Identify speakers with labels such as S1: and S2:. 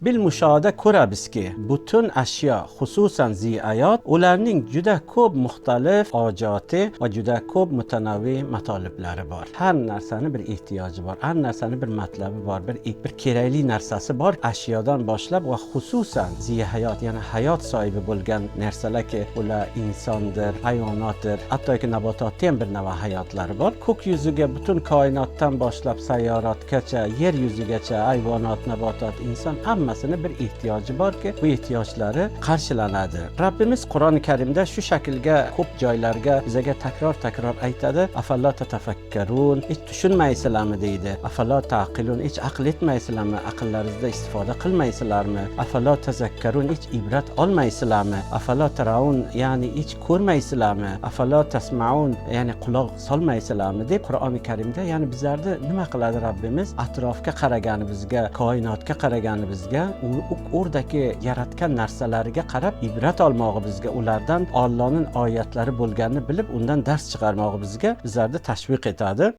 S1: bilmushohada ko'ramizki, butun ashyo, xususan ziyayot, ularning juda ko'p muxtalif hojati va juda ko'p mutanavvi matoliblari bor. Har narsani bir ehtiyoji bor, har narsani bir matlabi bor, bir kerakli narsasi bor. Ashyodan boshlab va xususan ziyahayot, ya'ni hayot sohibi bo'lgan narsalarki, ular insondir, hayvonotdir, hattoki nabototda ham bir nava hayotlari bor. Ko'k yuziga butun koinotdan boshlab sayyorotgacha, yer yuzigacha hayvonot, nabotot, inson hammasini bir ehtiyoji borki, bu ehtiyojlari qarshilanadi. Rabbimiz Qur'oni Karimda shu shaklga ko'p joylarga bizga takror aytadi. Afallo tatafakkarun, hiç tushunmaysizlarmi deydi. Afallo taqilun, hiç aql etmaysizlarmi? Aqllaringizda istifoda qilmaysizlarmi? Afallo tazakkarun, hiç ibrat olmaysizlarmi? Afallo taraun, ya'ni hiç ko'rmaysizlarmi? Afallo tasmaun, ya'ni quloq solmaysizlarmi deb Qur'oni Karimda, ya'ni bizlarni nima qiladi Rabbimiz? Atrofga qaraganimizga, koinotga qaraganimizga, o'rdagi yaratgan narsalariga qarab ibrat olmog'imizga, ulardan Allohning oyatlari bo'lganini bilib, undan dars chiqarmog'imizga bizlarni tashviq etadi.